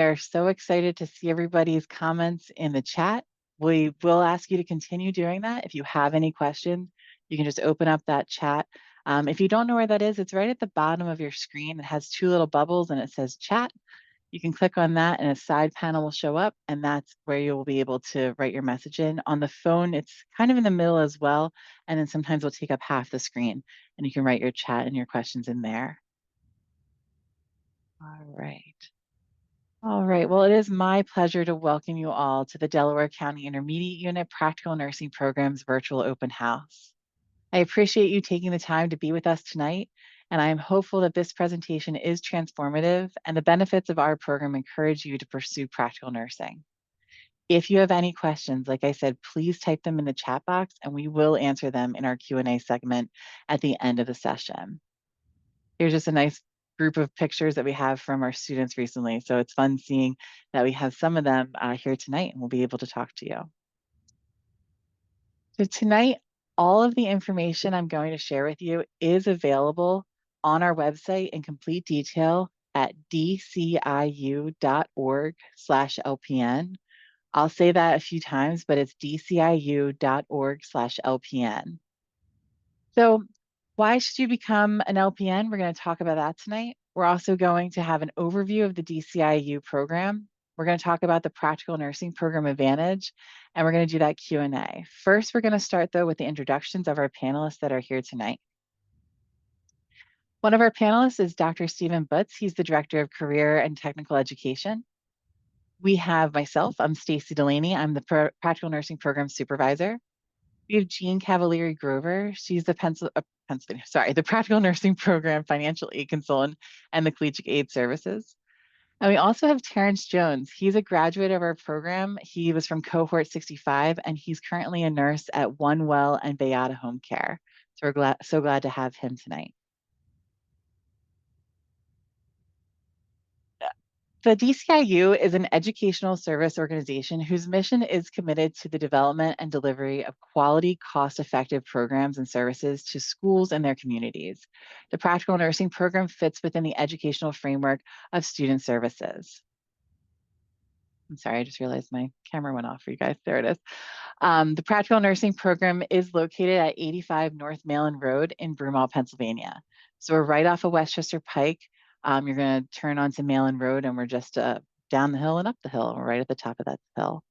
We are so excited to see everybody's comments in the chat. We will ask you to continue doing that. If you have any questions, you can just open up that chat. If you don't know where that is, it's right at the bottom of your screen. It has two little bubbles and it says chat. You can click on that and a side panel will show up, and that's where you'll be able to write your message in. On the phone, it's kind of in the middle as well, and then sometimes we'll take up half the screen, and you can write your chat and your questions in there. All right. All right, well, it is my pleasure to welcome you all to the Delaware County Intermediate Unit Practical Nursing Program's virtual open house. I appreciate you taking the time to be with us tonight, and I am hopeful that this presentation is transformative and the benefits of our program encourage you to pursue practical nursing. If you have any questions, like I said, please type them in the chat box and we will answer them in our Q&A segment at the end of the session. Here's just a nice group of pictures that we have from our students recently. So it's fun seeing that we have some of them here tonight and we'll be able to talk to you. So tonight, all of the information I'm going to share with you is available on our website in complete detail at dciu.org/LPN. I'll say that a few times, but it's dciu.org/LPN. So why should you become an LPN? We're going to talk about that tonight. We're also going to have an overview of the DCIU program. We're going to talk about the Practical Nursing Program Advantage, and we're going to do that Q&A. First, we're going to start, though, with the introductions of our panelists that are here tonight. One of our panelists is Dr. Stephen Butz. He's the Director of Career and Technical Education. We have myself. I'm Stacy Delaney. I'm the Practical Nursing Program Supervisor. We have Jean Cavalieri Grover. She's the the Practical Nursing Program Financial Aid Consultant and the Collegiate Aid Services. And we also have Terrence Jones. He's a graduate of our program. He was from cohort 65, and he's currently a nurse at One Well and Beata Home Care. So we're so glad to have him tonight. The DCIU is an educational service organization whose mission is committed to the development and delivery of quality, cost-effective programs and services to schools and their communities. The Practical Nursing Program fits within the educational framework of student services. I'm sorry, I just realized my camera went off for you guys. There it is. The Practical Nursing Program is located at 85 North Malin Road in Broomall, Pennsylvania. So we're right off of Westchester Pike. You're going to turn onto Malin Road, and we're just down the hill and up the hill. We're right at the top of that hill.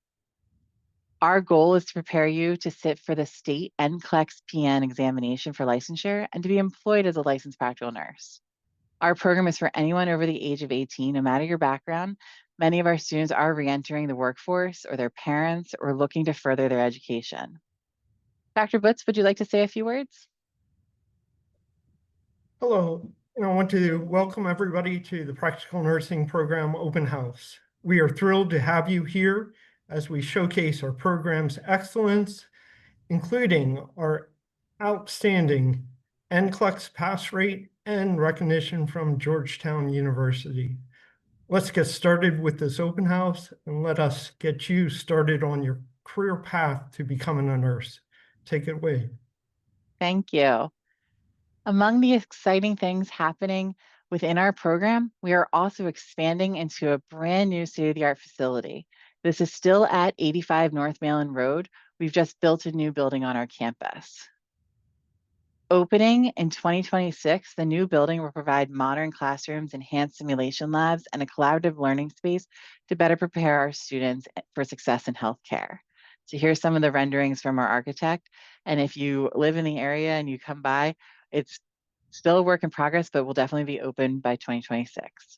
Our goal is to prepare you to sit for the state NCLEX PN examination for licensure and to be employed as a licensed practical nurse. Our program is for anyone over the age of 18, no matter your background. Many of our students are re-entering the workforce or their parents or looking to further their education. Dr. Butz, would you like to say a few words? Hello. I want to welcome everybody to the Practical Nursing Program Open House. We are thrilled to have you here as we showcase our program's excellence, including our outstanding NCLEX pass rate and recognition from Georgetown University. Let's get started with this open house and let us get you started on your career path to becoming a nurse. Take it away. Thank you. Among the exciting things happening within our program, we are also expanding into a brand new state-of-the-art facility. This is still at 85 North Malin Road. We've just built a new building on our campus. Opening in 2026, the new building will provide modern classrooms, enhanced simulation labs, and a collaborative learning space to better prepare our students for success in healthcare. So here's some of the renderings from our architect. And if you live in the area and you come by, it's still a work in progress, but will definitely be open by 2026.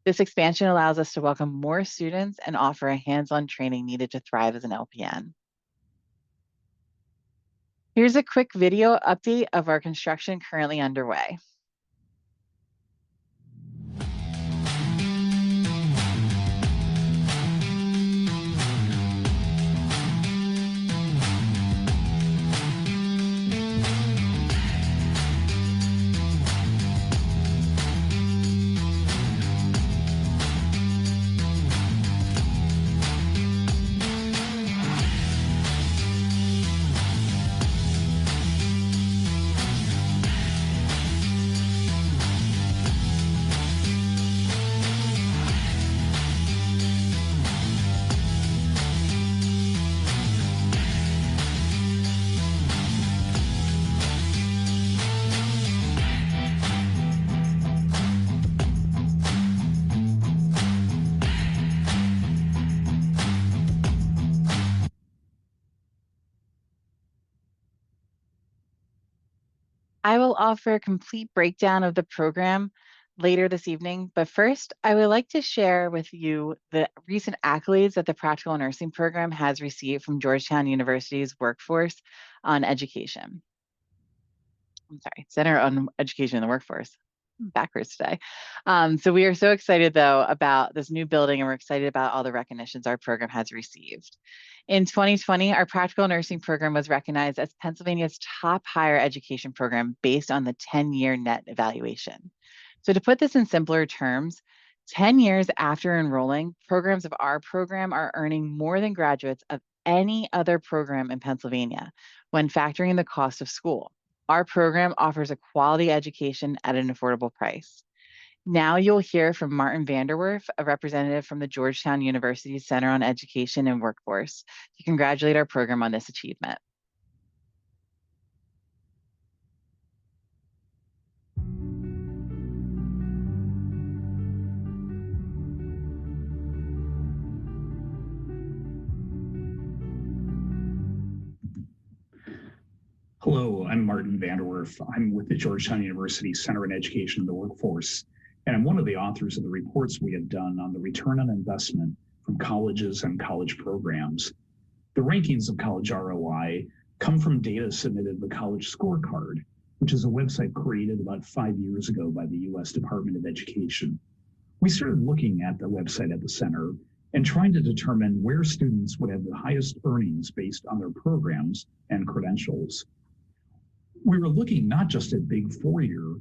This expansion allows us to welcome more students and offer a hands-on training needed to thrive as an LPN. Here's a quick video update of our construction currently underway. I will offer a complete breakdown of the program later this evening, but first, I would like to share with you the recent accolades that the Practical Nursing Program has received from Georgetown University's Workforce on Education. I'm sorry, Center on Education in the Workforce. Backwards today. So we are so excited though about this new building, and we're excited about all the recognitions our program has received. In 2020, our practical nursing program was recognized as Pennsylvania's top higher education program based on the 10-year net evaluation. So to put this in simpler terms, 10 years after enrolling, programs of our program are earning more than graduates of any other program in Pennsylvania when factoring the cost of school. Our program offers a quality education at an affordable price. Now you'll hear from Martin Vanderwerf, a representative from the Georgetown University Center on Education and Workforce, to congratulate our program on this achievement. Hello, I'm Martin Vanderwerf. I'm with the Georgetown University Center on Education and the Workforce, and I'm one of the authors of the reports we have done on the return on investment from colleges and college programs. The rankings of college ROI come from data submitted to the College Scorecard, which is a website created about 5 years ago by the U.S. Department of Education. We started looking at the website at the center and trying to determine where students would have the highest earnings based on their programs and credentials. We were looking not just at big four-year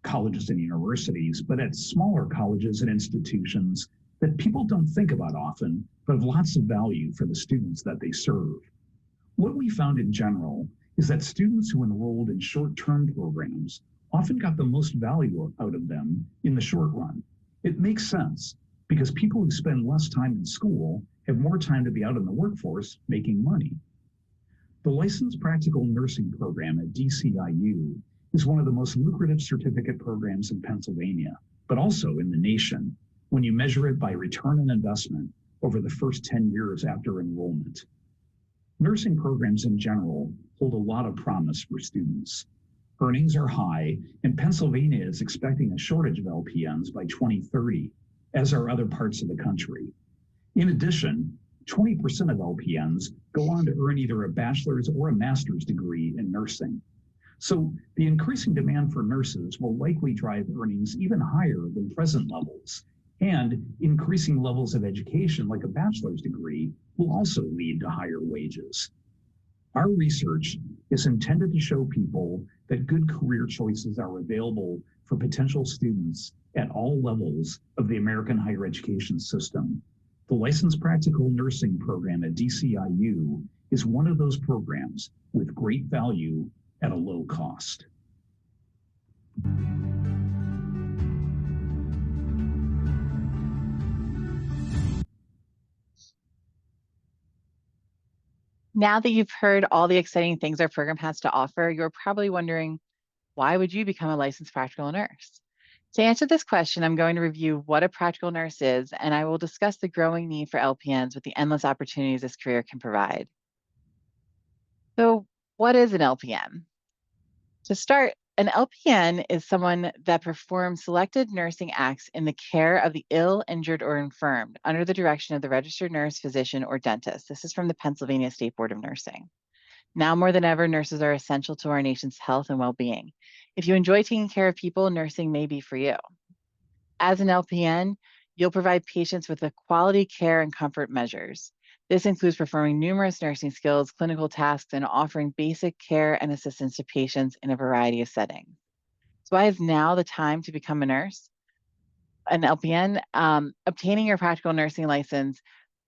colleges and universities, but at smaller colleges and institutions that people don't think about often, but have lots of value for the students that they serve. What we found in general is that students who enrolled in short-term programs often got the most value out of them in the short run. It makes sense because people who spend less time in school have more time to be out in the workforce making money. The Licensed Practical Nursing Program at DCIU is one of the most lucrative certificate programs in Pennsylvania, but also in the nation, when you measure it by return on investment over the first 10 years after enrollment. Nursing programs in general hold a lot of promise for students. Earnings are high, and Pennsylvania is expecting a shortage of LPNs by 2030, as are other parts of the country. In addition, 20% of LPNs go on to earn either a bachelor's or a master's degree in nursing. So the increasing demand for nurses will likely drive earnings even higher than present levels, and increasing levels of education like a bachelor's degree will also lead to higher wages. Our research is intended to show people that good career choices are available for potential students at all levels of the American higher education system. The Licensed Practical Nursing Program at DCIU is one of those programs with great value at a low cost. Now that you've heard all the exciting things our program has to offer, you're probably wondering, why would you become a licensed practical nurse? To answer this question, I'm going to review what a practical nurse is, and I will discuss the growing need for LPNs with the endless opportunities this career can provide. So, what is an LPN? To start, an LPN is someone that performs selected nursing acts in the care of the ill, injured, or infirmed under the direction of the registered nurse, physician, or dentist. This is from the Pennsylvania State Board of Nursing. Now more than ever, nurses are essential to our nation's health and well-being. If you enjoy taking care of people, nursing may be for you. As an LPN, you'll provide patients with the quality care and comfort measures. This includes performing numerous nursing skills, clinical tasks, and offering basic care and assistance to patients in a variety of settings. So why is now the time to become a nurse? An LPN, obtaining your practical nursing license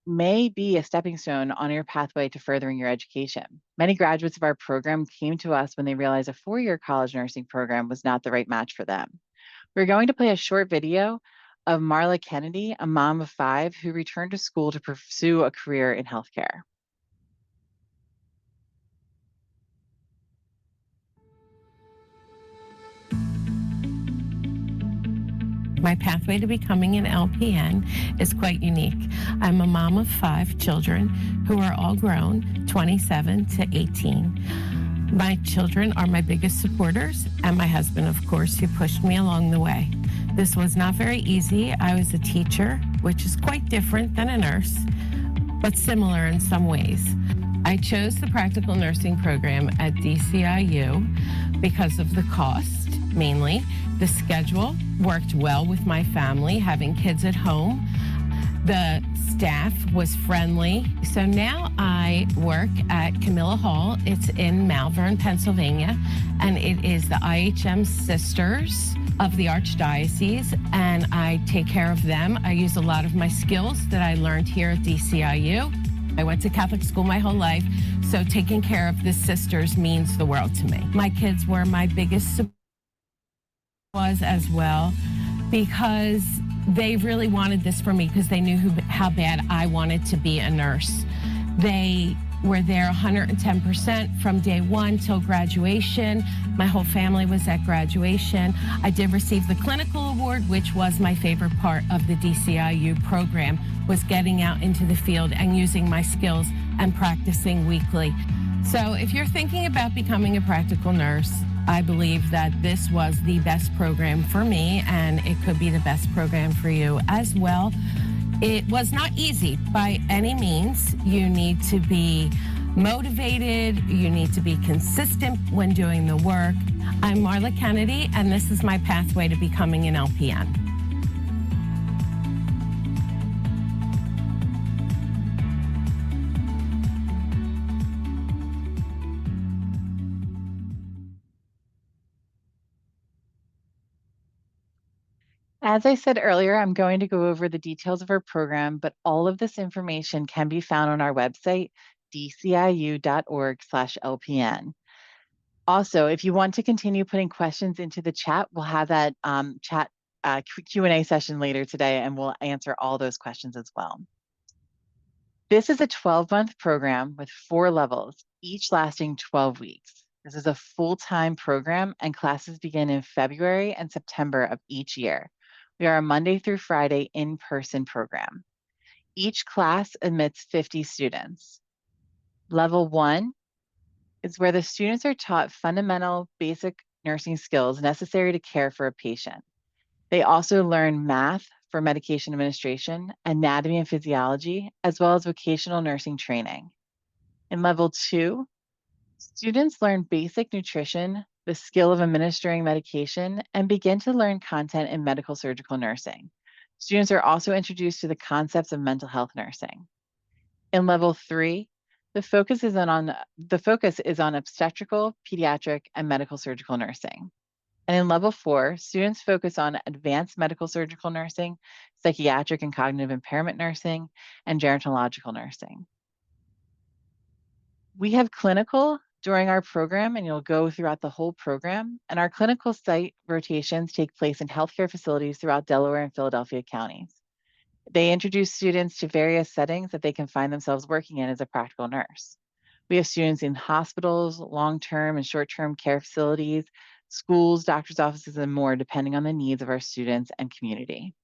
may be a stepping stone on your pathway to furthering your education. Many graduates of our program came to us when they realized a four-year college nursing program was not the right match for them. We're going to play a short video of Marla Kennedy, a mom of 5 who returned to school to pursue a career in healthcare. My pathway to becoming an LPN is quite unique. I'm a mom of 5 children who are all grown, 27 to 18. My children are my biggest supporters, and my husband, of course, who pushed me along the way. This was not very easy. I was a teacher, which is quite different than a nurse, but similar in some ways. I chose the practical nursing program at DCIU because of the cost, mainly. The schedule worked well with my family, having kids at home. The staff was friendly. So now I work at Camilla Hall. It's in Malvern, Pennsylvania, and it is the IHM Sisters of the Archdiocese, and I take care of them. I use a lot of my skills that I learned here at DCIU. I went to Catholic school my whole life, so taking care of the sisters means the world to me. My kids were my biggest support as well, because they really wanted this for me because they knew how bad I wanted to be a nurse. They were there 110% from day one till graduation. My whole family was at graduation. I did receive the clinical award, which was my favorite part of the DCIU program, was getting out into the field and using my skills and practicing weekly. So if you're thinking about becoming a practical nurse, I believe that this was the best program for me, and it could be the best program for you as well. It was not easy by any means. You need to be motivated. You need to be consistent when doing the work. I'm Marla Kennedy, and this is my pathway to becoming an LPN. As I said earlier, I'm going to go over the details of our program, but all of this information can be found on our website, dciu.org/LPN. Also, if you want to continue putting questions into the chat, we'll have that chat Q&A session later today, and we'll answer all those questions as well. This is a 12-month program with 4 levels, each lasting 12 weeks. This is a full-time program, and classes begin in February and September of each year. We are a Monday through Friday in-person program. Each class admits 50 students. Level 1 is where the students are taught fundamental basic nursing skills necessary to care for a patient. They also learn math for medication administration, anatomy and physiology, as well as vocational nursing training. In level 2, students learn basic nutrition, the skill of administering medication, and begin to learn content in medical surgical nursing. Students are also introduced to the concepts of mental health nursing. In level 3, the focus is on obstetrical, pediatric, and medical surgical nursing. And in level 4, students focus on advanced medical surgical nursing, psychiatric and cognitive impairment nursing, and gerontological nursing. We have clinical during our program, and you'll go throughout the whole program. And our clinical site rotations take place in healthcare facilities throughout Delaware and Philadelphia counties. They introduce students to various settings that they can find themselves working in as a practical nurse. We have students in hospitals, long-term and short-term care facilities, schools, doctor's offices, and more, depending on the needs of our students and community.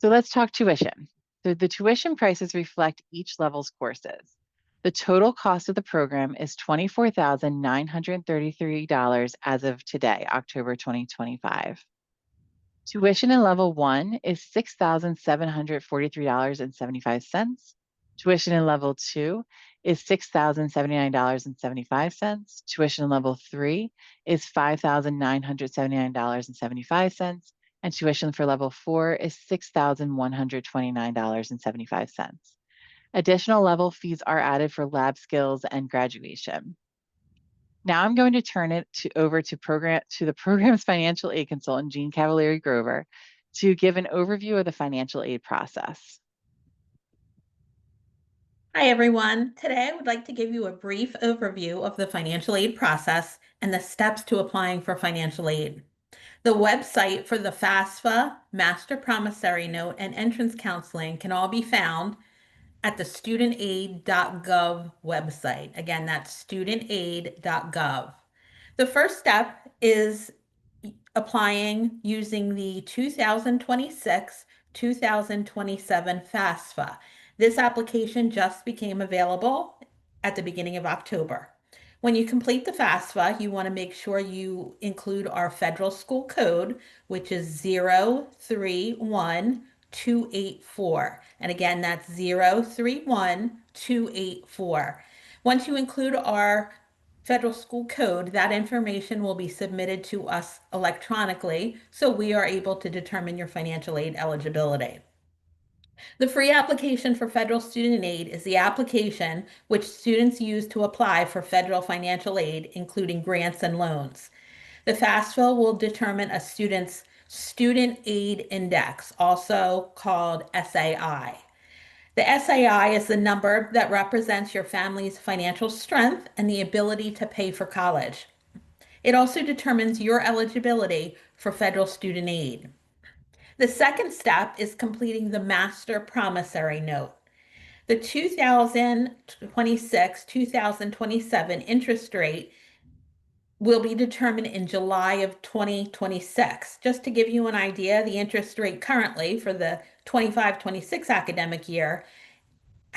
So let's talk tuition. So the tuition prices reflect each level's courses. The total cost of the program is $24,933 as of today, October 2025. Tuition in level 1 is $6,743.75. Tuition in level 2 is $6,079.75. Tuition in level 3 is $5,979.75. And tuition for level 4 is $6,129.75. Additional level fees are added for lab skills and graduation. Now I'm going to turn it over to the program's financial aid consultant, Jean Cavalieri Grover, to give an overview of the financial aid process. Hi, everyone. Today, I would like to give you a brief overview of the financial aid process and the steps to applying for financial aid. The website for the FAFSA, Master Promissory Note, and Entrance Counseling can all be found at the studentaid.gov website. Again, that's studentaid.gov. The first step is applying using the 2026-2027 FAFSA. This application just became available at the beginning of October. When you complete the FAFSA, you want to make sure you include our federal school code, which is 031284. And again, that's 031284. Once you include our federal school code, that information will be submitted to us electronically, so we are able to determine your financial aid eligibility. The free application for federal student aid is the application which students use to apply for federal financial aid, including grants and loans. The FAFSA will determine a student's Student Aid Index, also called SAI. The SAI is the number that represents your family's financial strength and the ability to pay for college. It also determines your eligibility for federal student aid. The second step is completing the master promissory note. The 2026-2027 interest rate will be determined in July of 2026. Just to give you an idea, the interest rate currently for the 25-26 academic year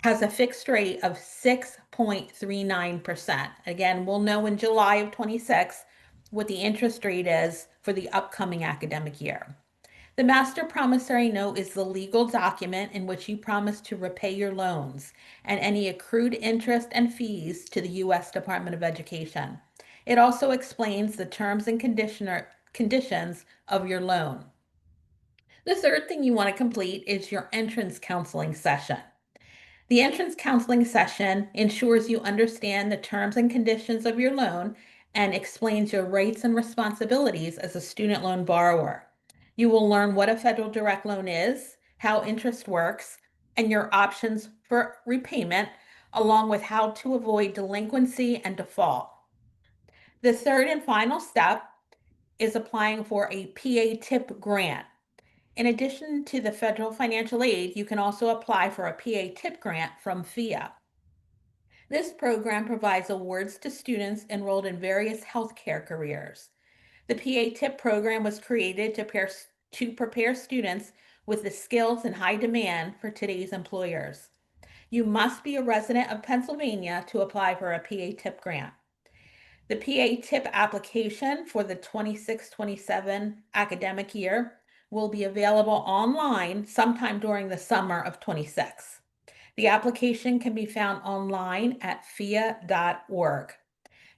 has a fixed rate of 6.39%. Again, we'll know in July of 26 what the interest rate is for the upcoming academic year. The master promissory note is the legal document in which you promise to repay your loans and any accrued interest and fees to the U.S. Department of Education. It also explains the terms and conditions of your loan. The third thing you want to complete is your entrance counseling session. The entrance counseling session ensures you understand the terms and conditions of your loan and explains your rights and responsibilities as a student loan borrower. You will learn what a federal direct loan is, how interest works, and your options for repayment, along with how to avoid delinquency and default. The third and final step is applying for a PA TIP grant. In addition to the federal financial aid, you can also apply for a PA TIP grant from FIA. This program provides awards to students enrolled in various healthcare careers. The PA TIP program was created to prepare students with the skills in high demand for today's employers. You must be a resident of Pennsylvania to apply for a PA TIP grant. The PA TIP application for the 26-27 academic year will be available online sometime during the summer of 26. The application can be found online at FIA.org.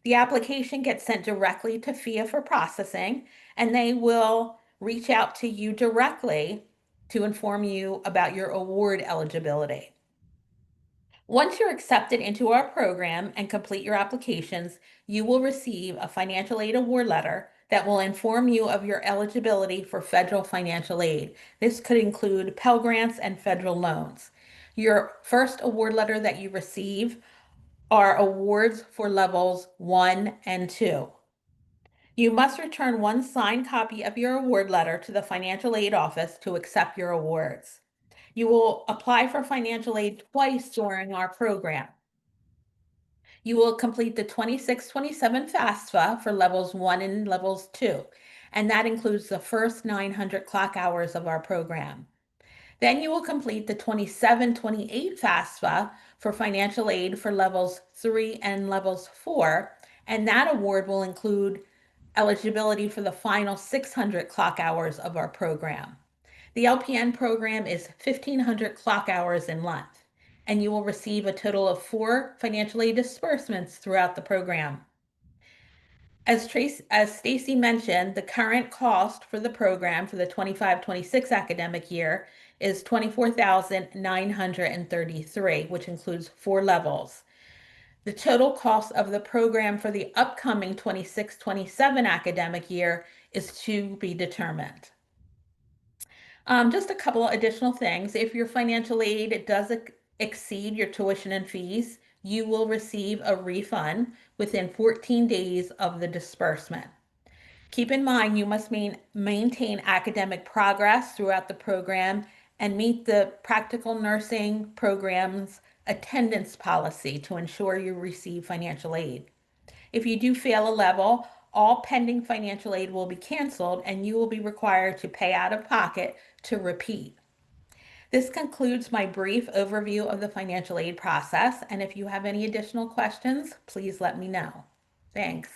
The application gets sent directly to FIA for processing, and they will reach out to you directly to inform you about your award eligibility. Once you're accepted into our program and complete your applications, you will receive a financial aid award letter that will inform you of your eligibility for federal financial aid. This could include Pell Grants and federal loans. Your first award letter that you receive are awards for levels 1 and 2. You must return one signed copy of your award letter to the financial aid office to accept your awards. You will apply for financial aid twice during our program. You will complete the 26-27 FAFSA for levels 1 and levels 2, and that includes the first 900 clock hours of our program. Then you will complete the 27-28 FAFSA for financial aid for levels 3 and levels 4, and that award will include eligibility for the final 600 clock hours of our program. The LPN program is 1,500 clock hours in length, and you will receive a total of 4 financial aid disbursements throughout the program. As Stacy mentioned, the current cost for the program for the 25-26 academic year is $24,933, which includes 4 levels. The total cost of the program for the upcoming 26-27 academic year is to be determined. Just a couple of additional things. If your financial aid does exceed your tuition and fees, you will receive a refund within 14 days of the disbursement. Keep in mind, you must maintain academic progress throughout the program and meet the practical nursing program's attendance policy to ensure you receive financial aid. If you do fail a level, all pending financial aid will be canceled and you will be required to pay out of pocket to repeat. This concludes my brief overview of the financial aid process, and if you have any additional questions, please let me know. Thanks.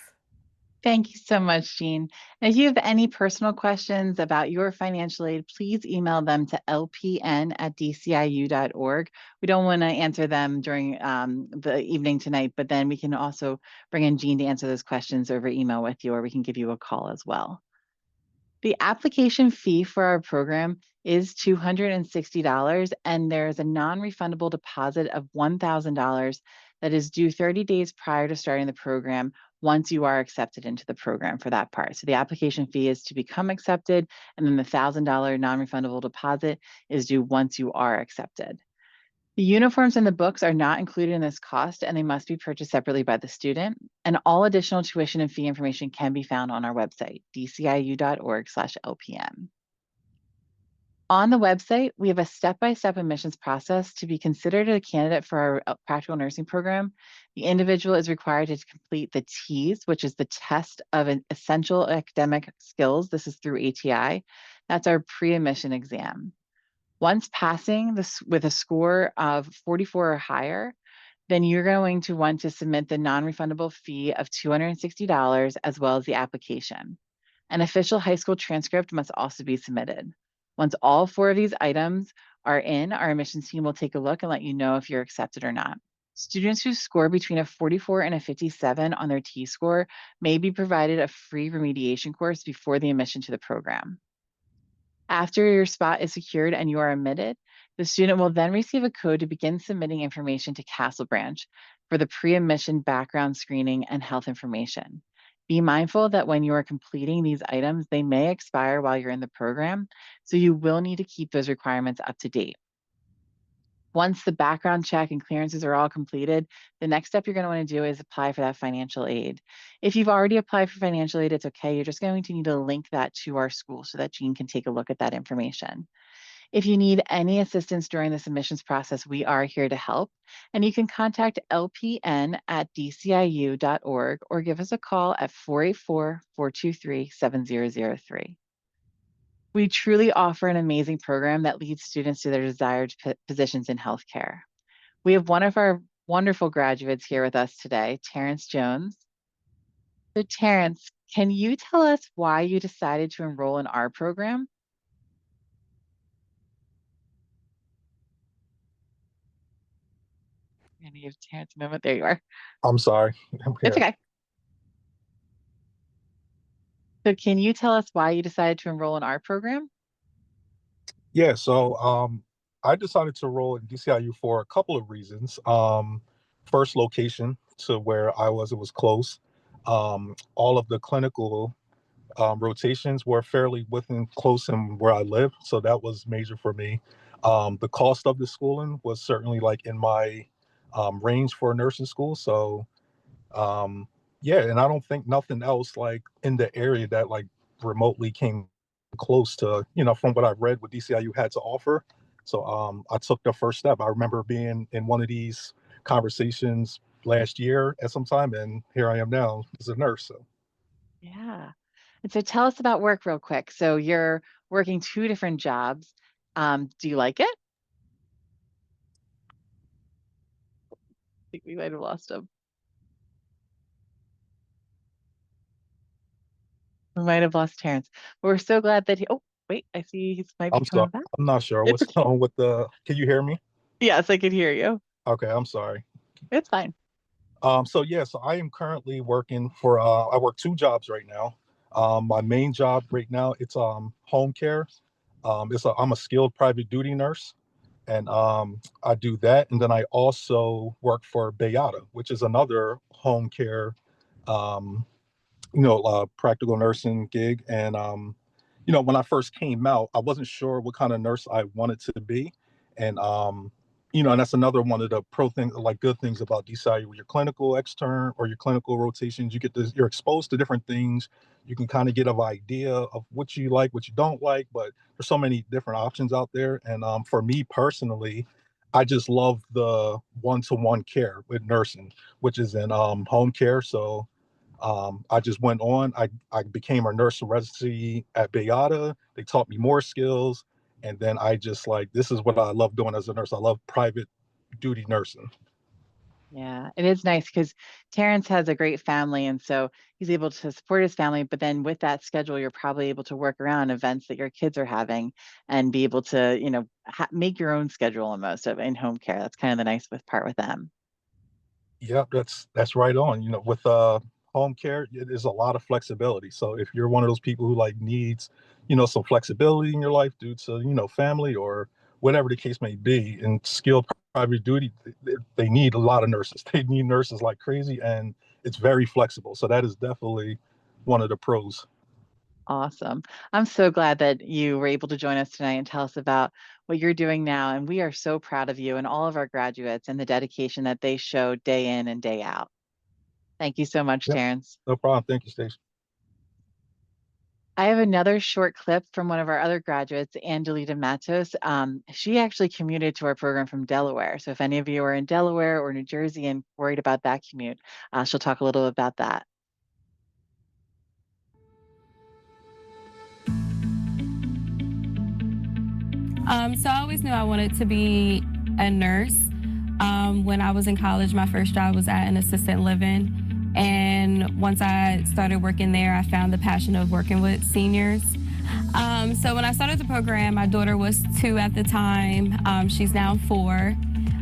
Thank you so much, Jean. And if you have any personal questions about your financial aid, please email them to lpn@dciu.org. We don't want to answer them during the evening tonight, but then we can also bring in Jean to answer those questions over email with you, or we can give you a call as well. The application fee for our program is $260, and there's a non-refundable deposit of $1,000 that is due 30 days prior to starting the program once you are accepted into the program for that part. So the application fee is to become accepted, and then the $1,000 non-refundable deposit is due once you are accepted. The uniforms and the books are not included in this cost, and they must be purchased separately by the student. And all additional tuition and fee information can be found on our website, dciu.org/lpn. On the website, we have a step-by-step admissions process. To be considered a candidate for our practical nursing program, the individual is required to complete the TEAS, which is the test of an essential academic skills. This is through ATI. That's our pre-admission exam. Once passing this with a score of 44 or higher, then you're going to want to submit the non-refundable fee of $260 as well as the application. An official high school transcript must also be submitted. Once all 4 of these items are in, our admissions team will take a look and let you know if you're accepted or not. Students who score between a 44 and a 57 on their T-score may be provided a free remediation course before the admission to the program. After your spot is secured and you are admitted, the student will then receive a code to begin submitting information to Castle Branch for the pre-admission background screening and health information. Be mindful that when you are completing these items, they may expire while you're in the program, so you will need to keep those requirements up to date. Once the background check and clearances are all completed, the next step you're going to want to do is apply for that financial aid. If you've already applied for financial aid, it's okay. You're just going to need to link that to our school so that Jean can take a look at that information. If you need any assistance during the submissions process, we are here to help. And you can contact lpn@dciu.org or give us a call at 484-423-7003. We truly offer an amazing program that leads students to their desired positions in healthcare. We have one of our wonderful graduates here with us today, Terrence Jones. So Terrence, can you tell us why you decided to enroll in our program? I'm going to give Terrence a moment. There you are. I'm sorry. I'm It's here. okay. So can you tell us why you decided to enroll in our program? Yeah, so I decided to roll in DCIU for a couple of reasons. First, location to where I was, it was close. All of the clinical rotations were fairly within close in where I live, so that was major for me. The cost of the schooling was certainly like in my range for a nursing school, so yeah, and I don't think nothing else like in the area that like remotely came close to, from what I've read what DCIU had to offer. So I took the first step. I remember being in one of these conversations last year at some time, and here I am now as a nurse. So Yeah. And so tell us about work real quick. So you're working 2 different jobs. Do you like it? I think we might have lost him. We might have lost Terrence. But we're so glad that oh, wait, I see he might be I'm sorry. coming back. I'm not sure It's what's okay. going on with the. Can you hear me? Yes, I can hear you. Okay, I'm sorry. It's fine. So yeah, so I am currently working for I work 2 jobs right now. My main job right now, it's home care. I'm a skilled private duty nurse, and I do that, and then I also work for Bayada, which is another home care um practical nursing gig. And when I first came out, I wasn't sure what kind of nurse I wanted to be. And and that's another one of the like good things about DCIU with your clinical extern or your clinical rotations. You're exposed to different things. You can kind of get an idea of what you like, what you don't like, but there's so many different options out there. And for me personally, I just love the one-to-one care with nursing, which is in home care. So I just went on. I became a nurse in residency at Bayada. They taught me more skills, And then I just like, this is what I love doing as a nurse. I love private duty nursing. Yeah, it is nice because Terrence has a great family, and so he's able to support his family. But then with that schedule, you're probably able to work around events that your kids are having and be able to, make your own schedule almost of in-home care. That's kind of the nice with part with them. Yep, that's right on. With home care, it is a lot of flexibility. So if you're one of those people who like needs, some flexibility in your life due to, family or whatever the case may be, and skilled private duty, they need a lot of nurses. They need nurses like crazy, and it's very flexible. So that is definitely one of the pros. Awesome. I'm so glad that you were able to join us tonight and tell us about what you're doing now. And we are so proud of you and all of our graduates and the dedication that they show day in and day out. Thank you so much, Yep, Terrence. no problem. Thank you, Stacey. I have another short clip from one of our other graduates, Angelita Matos. She actually commuted to our program from Delaware. So if any of you are in Delaware or New Jersey and worried about that commute, she'll talk a little about that. So I always knew I wanted to be a nurse. When I was in college, my first job was at an assisted living. And once I started working there, I found the passion of working with seniors. So when I started the program, my daughter was 2 at the time. She's now 4.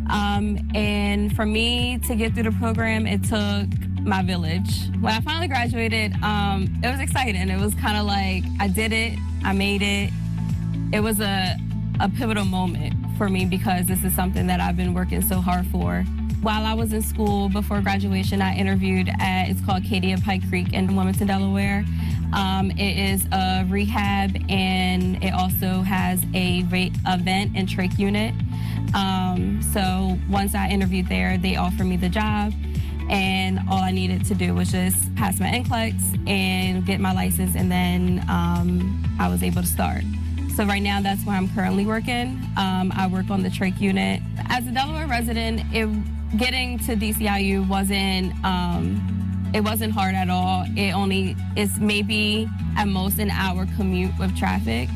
And for me to get through the program, it took my village. When I finally graduated, it was exciting. It was kind of like I did it, I made it. It was a pivotal moment for me because this is something that I've been working so hard for. While I was in school before graduation, I interviewed at, it's called Katie of Pike Creek in Wilmington, Delaware. It is a rehab and it also has a vent and trach unit. So once I interviewed there, they offered me the job and all I needed to do was just pass my NCLEX and get my license, and then I was able to start. So right now, that's where I'm currently working. I work on the trach unit. As a Delaware resident, getting to DCIU it wasn't hard at all. It's maybe at most an hour commute with traffic,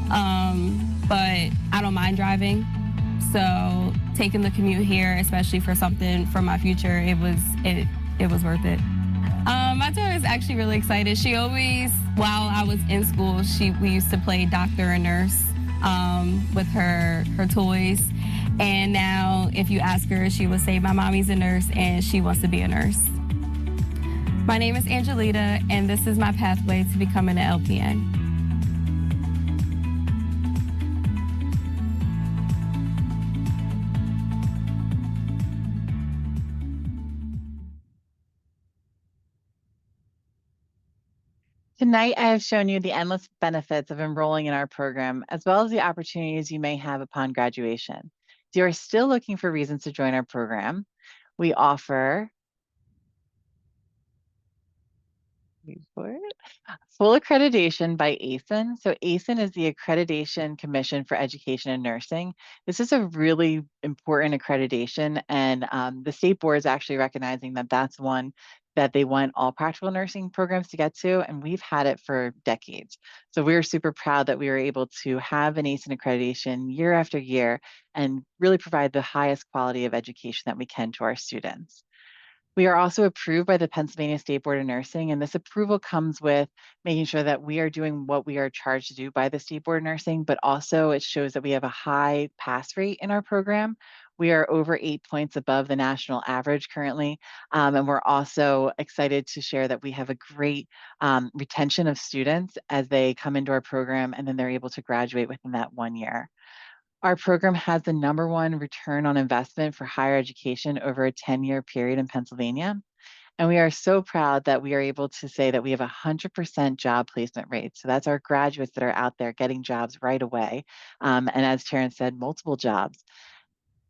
but I don't mind driving. So taking the commute here, especially for something for my future, it was worth it. My daughter is actually really excited. She always, while I was in school, we used to play doctor and nurse with her toys. And now if you ask her, she will say, my mommy's a nurse and she wants to be a nurse. My name is Angelita, and this is my pathway to becoming an LPN. Tonight, I have shown you the endless benefits of enrolling in our program, as well as the opportunities you may have upon graduation. If you are still looking for reasons to join our program, we offer full accreditation by ASIN. So ASIN is the Accreditation Commission for Education and Nursing. This is a really important accreditation, and the state board is actually recognizing that that's one that they want all practical nursing programs to get to, and we've had it for decades. So we're super proud that we were able to have an ASIN accreditation year after year and really provide the highest quality of education that we can to our students. We are also approved by the Pennsylvania State Board of Nursing, and this approval comes with making sure that we are doing what we are charged to do by the State Board of Nursing, but also it shows that we have a high pass rate in our program. We are over 8 points above the national average currently, and we're also excited to share that we have a great retention of students as they come into our program, and then they're able to graduate within that 1 year. Our program has the #1 return on investment for higher education over a 10-year period in Pennsylvania. And we are so proud that we are able to say that we have 100% job placement rate. So that's our graduates that are out there getting jobs right away. And as Terrence said, multiple jobs.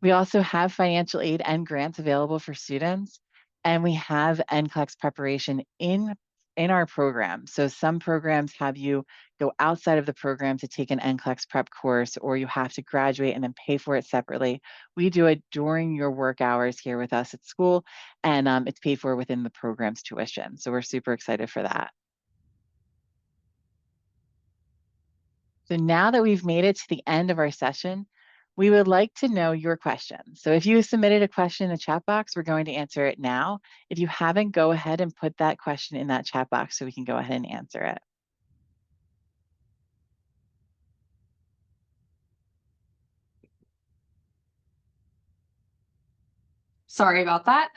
We also have financial aid and grants available for students, and we have NCLEX preparation in our program. So some programs have you go outside of the program to take an NCLEX prep course, or you have to graduate and then pay for it separately. We do it during your work hours here with us at school, and it's paid for within the program's tuition. So we're super excited for that. So now that we've made it to the end of our session, we would like to know your questions. So if you submitted a question in the chat box, we're going to answer it now. If you haven't, go ahead and put that question in that chat box so we can go ahead and answer it. Sorry about that.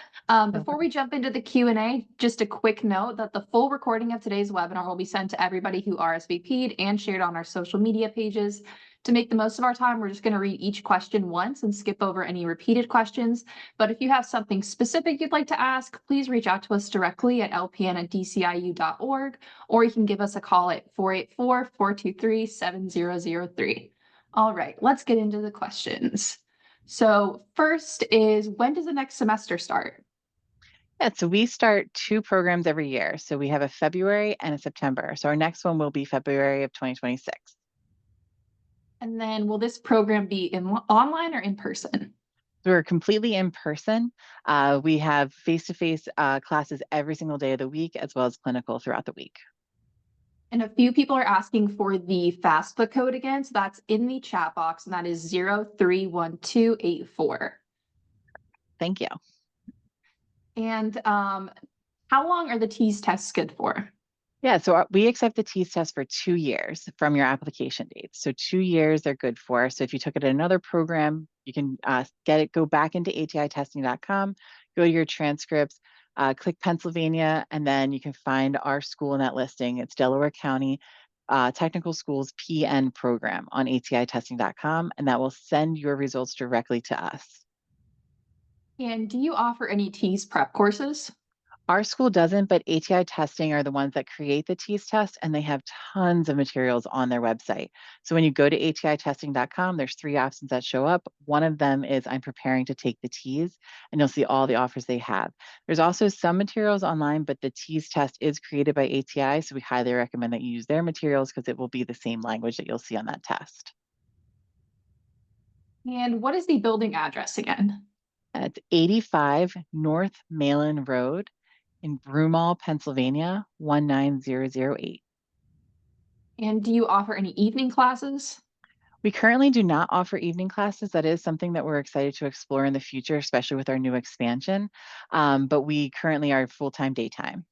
Before we jump into the Q&A, just a quick note that the full recording of today's webinar will be sent to everybody who RSVP'd and shared on our social media pages. To make the most of our time, we're just going to read each question once and skip over any repeated questions. But if you have something specific you'd like to ask, please reach out to us directly at lpn@dciu.org, or you can give us a call at 484-423-7003. All right, let's get into the questions. So first is, when does the next semester start? Yeah, so we start 2 programs every year. So we have a February and a September. So our next one will be February of 2026. And then will this program be online or in person? So we're completely in person. We have face-to-face classes every single day of the week, as well as clinical throughout the week. And a few people are asking for the FAFSA code again. So that's in the chat box, and that is 031284. Thank you. And how long are the TEAS tests good for? Yeah, so we accept the TEAS test for 2 years from your application date. So 2 years they're good for. So if you took it at another program, you can go back into atitesting.com, go to your transcripts, click Pennsylvania, and then you can find our school in that listing. It's Delaware County Technical Schools PN program on atitesting.com, and that will send your results directly to us. And do you offer any TEAS prep courses? Our school doesn't, but ATI Testing are the ones that create the TEAS test, and they have tons of materials on their website. So when you go to atitesting.com, there's 3 options that show up. One of them is I'm preparing to take the TEAS, and you'll see all the offers they have. There's also some materials online, but the TEAS test is created by ATI, so we highly recommend that you use their materials because it will be the same language that you'll see on that test. And what is the building address again? It's 85 North Malin Road in Broomall, Pennsylvania, 19008. And do you offer any evening classes? We currently do not offer evening classes. That is something that we're excited to explore in the future, especially with our new expansion. But we currently are full-time daytime.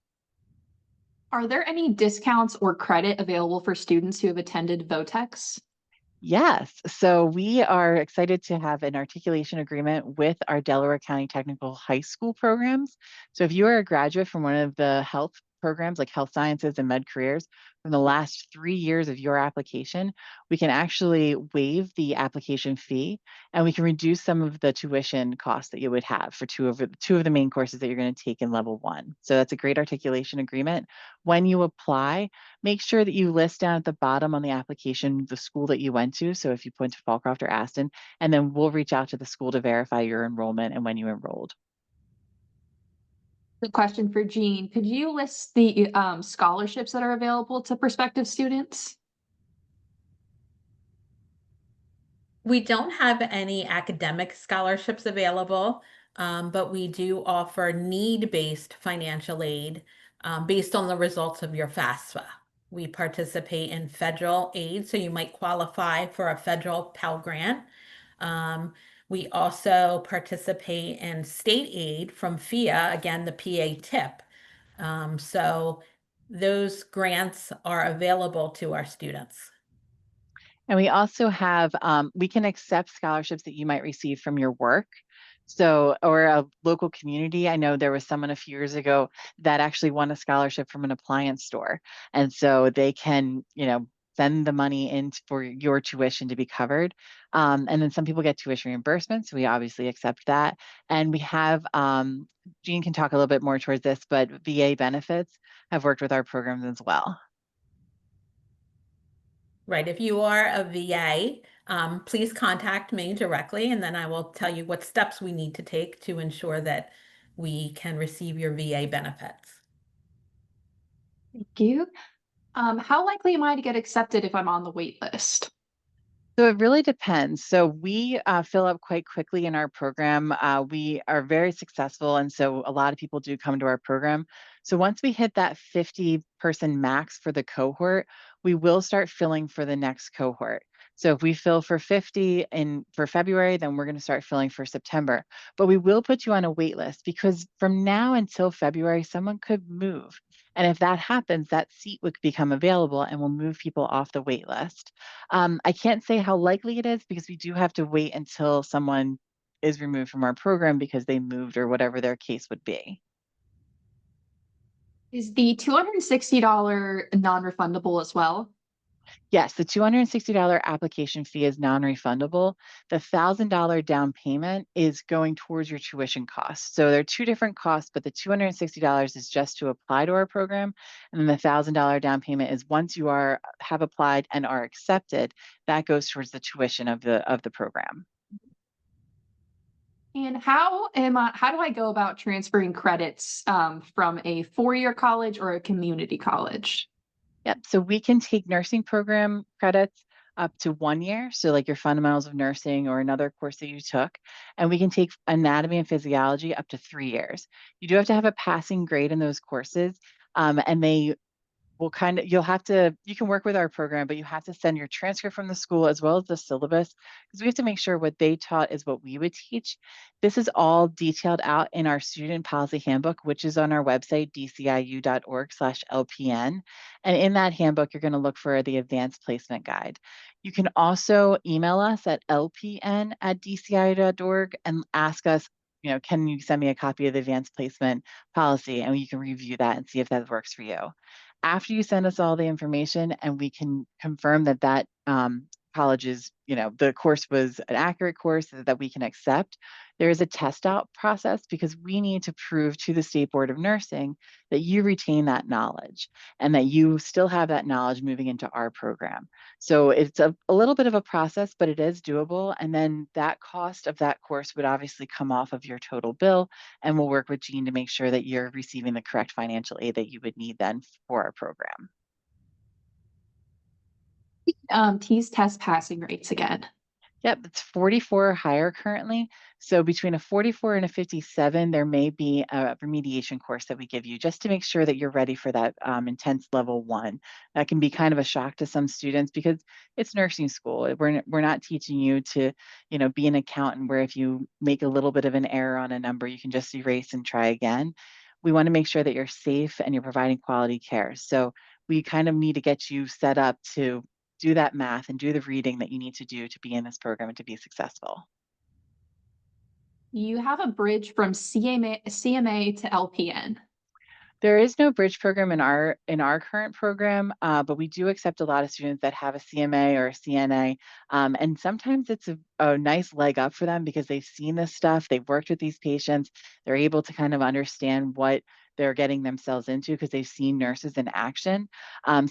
Are there any discounts or credit available for students who have attended VOTEX? Yes, so we are excited to have an articulation agreement with our Delaware County Technical High School programs. So if you are a graduate from one of the health programs like health sciences and med careers from the last 3 years of your application, we can actually waive the application fee, and we can reduce some of the tuition costs that you would have for two of the main courses that you're going to take in level 1. So that's a great articulation agreement. When you apply, make sure that you list down at the bottom on the application the school that you went to. So if you went to Fallcroft or Aston, and then we'll reach out to the school to verify your enrollment and when you enrolled. The question for Jean, could you list the scholarships that are available to prospective students? We don't have any academic scholarships available, but we do offer need-based financial aid based on the results of your FAFSA. We participate in federal aid, so you might qualify for a federal Pell Grant. We also participate in state aid from FIA, again, the PA TIP. So those grants are available to our students. And we also have, we can accept scholarships that you might receive from your work. So, or a local community. I know there was someone a few years ago that actually won a scholarship from an appliance store. And so they can, send the money in for your tuition to be covered. And then some people get tuition reimbursement. So we obviously accept that. And we have, Jean can talk a little bit more towards this, but VA benefits have worked with our programs as well. Right. If you are a VA, please contact me directly, and then I will tell you what steps we need to take to ensure that we can receive your VA benefits. Thank you. How likely am I to get accepted if I'm on the wait list? So it really depends. So we fill up quite quickly in our program. We are very successful, and so a lot of people do come to our program. So once we hit that 50-person max for the cohort, we will start filling for the next cohort. So if we fill for 50 for February, then we're going to start filling for September. But we will put you on a wait list because from now until February, someone could move. And if that happens, that seat would become available and we'll move people off the wait list. I can't say how likely it is because we do have to wait until someone is removed from our program because they moved or whatever their case would be. Is the $260 non-refundable as well? Yes, the $260 application fee is non-refundable. The $1,000 down payment is going towards your tuition costs. So there are two different costs, but the $260 is just to apply to our program. And then the $1,000 down payment is once you have applied and are accepted, that goes towards the tuition of the program. And how do I go about transferring credits from a four-year college or a community college? Yep. So we can take nursing program credits up to 1 year. So like your fundamentals of nursing or another course that you took. And we can take anatomy and physiology up to 3 years. You do have to have a passing grade in those courses. And they will you can work with our program, but you have to send your transcript from the school as well as the syllabus because we have to make sure what they taught is what we would teach. This is all detailed out in our student policy handbook, which is on our website, dciu.org/LPN. And in that handbook, you're going to look for the advanced placement guide. You can also email us at lpn@dciu.org and ask us, can you send me a copy of the advanced placement policy? And you can review that and see if that works for you. After you send us all the information and we can confirm that college's, the course was an accurate course that we can accept, there is a test out process because we need to prove to the State Board of Nursing that you retain that knowledge and that you still have that knowledge moving into our program. So it's a little bit of a process, but it is doable. And then that cost of that course would obviously come off of your total bill, and we'll work with Jean to make sure that you're receiving the correct financial aid that you would need then for our program. T's test passing rates again. Yep, it's 44 or higher currently. So between a 44 and a 57, there may be a remediation course that we give you just to make sure that you're ready for that intense level 1. That can be kind of a shock to some students because it's nursing school. We're not teaching you to, be an accountant where if you make a little bit of an error on a number, you can just erase and try again. We want to make sure that you're safe and you're providing quality care. So we kind of need to get you set up to do that math and do the reading that you need to do to be in this program and to be successful. You have a bridge from CMA to LPN. There is no bridge program in our current program, but we do accept a lot of students that have a CMA or a CNA. And sometimes it's a nice leg up for them because they've seen this stuff, they've worked with these patients, they're able to kind of understand what they're getting themselves into because they've seen nurses in action.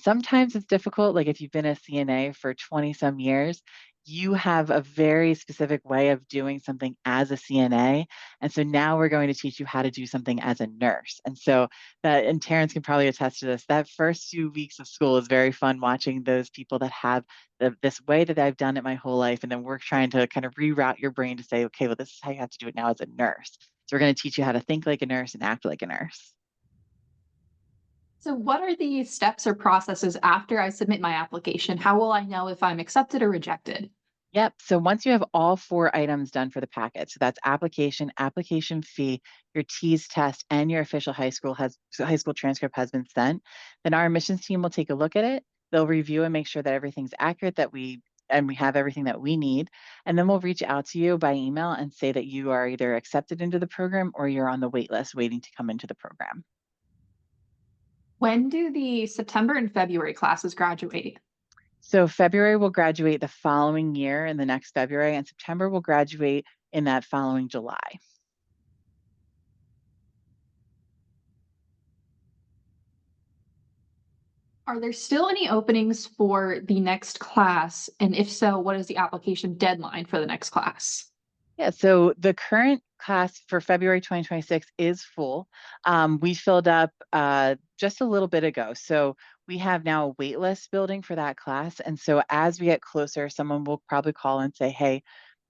Sometimes it's difficult, like if you've been a CNA for 20 some years, you have a very specific way of doing something as a CNA. And so now we're going to teach you how to do something as a nurse. And so and Terrence can probably attest to this, that first few weeks of school is very fun watching those people that have this way that I've done it my whole life. And then we're trying to kind of reroute your brain to say, okay, well, this is how you have to do it now as a nurse. So we're going to teach you how to think like a nurse and act like a nurse. So what are the steps or processes after I submit my application? How will I know if I'm accepted or rejected? Yep. So once you have all 4 items done for the packet, so that's application fee, your TEAS test, and your official high school transcript has been sent, then our admissions team will take a look at it. They'll review and make sure that everything's accurate, that we have everything that we need. And then we'll reach out to you by email and say that you are either accepted into the program or you're on the wait list waiting to come into the program. When do the September and February classes graduate? So February will graduate the following year in the next February, and September will graduate in that following July. Are there still any openings for the next class? And if so, what is the application deadline for the next class? Yeah, so the current class for February 2026 is full. We filled up just a little bit ago. So we have now a wait list building for that class. And so as we get closer, someone will probably call and say, hey,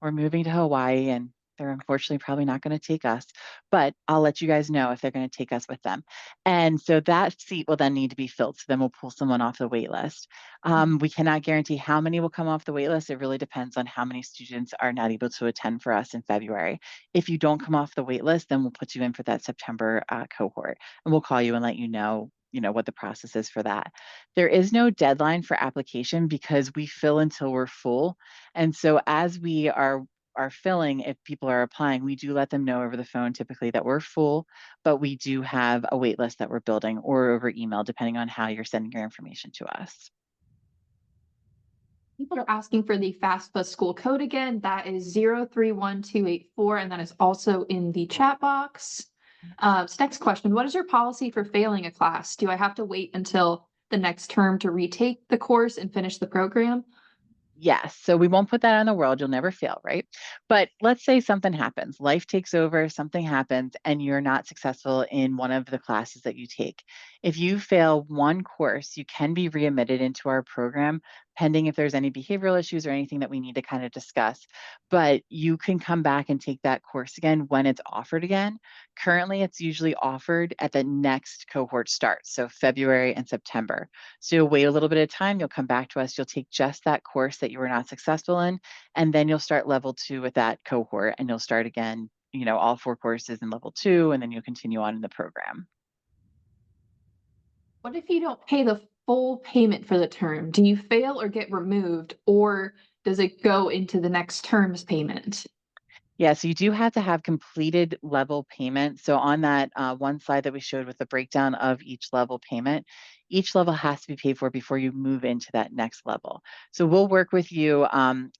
we're moving to Hawaii and They're unfortunately probably not going to take us, but I'll let you guys know if they're going to take us with them. And so that seat will then need to be filled. So then we'll pull someone off the wait list. We cannot guarantee how many will come off the wait list. It really depends on how many students are not able to attend for us in February. If you don't come off the wait list, then we'll put you in for that September cohort, and we'll call you and let you know what the process is for that. There is no deadline for application because we fill until we're full. And so as we are filling, if people are applying, we do let them know over the phone typically that we're full, but we do have a wait list that we're building, or over email, depending on how you're sending your information to us. People are asking for the FAFSA school code again. That is 031284, and that is also in the chat box. Next question, what is your policy for failing a class? Do I have to wait until the next term to retake the course and finish the program? Yes. So we won't put that on the world. You'll never fail, right? But let's say something happens, life takes over, something happens, and you're not successful in one of the classes that you take. If you fail one course, you can be readmitted into our program, pending if there's any behavioral issues or anything that we need to kind of discuss. But you can come back and take that course again when it's offered again. Currently, it's usually offered at the next cohort starts, so February and September. So you'll wait a little bit of time, you'll come back to us, you'll take just that course that you were not successful in, and then you'll start level 2 with that cohort, and you'll start again, all 4 courses in level 2, and then you'll continue on in the program. What if you don't pay the full payment for the term? Do you fail or get removed, or does it go into the next term's payment? Yeah, so you do have to have completed level payment. So on that one slide that we showed with the breakdown of each level payment, each level has to be paid for before you move into that next level. So we'll work with you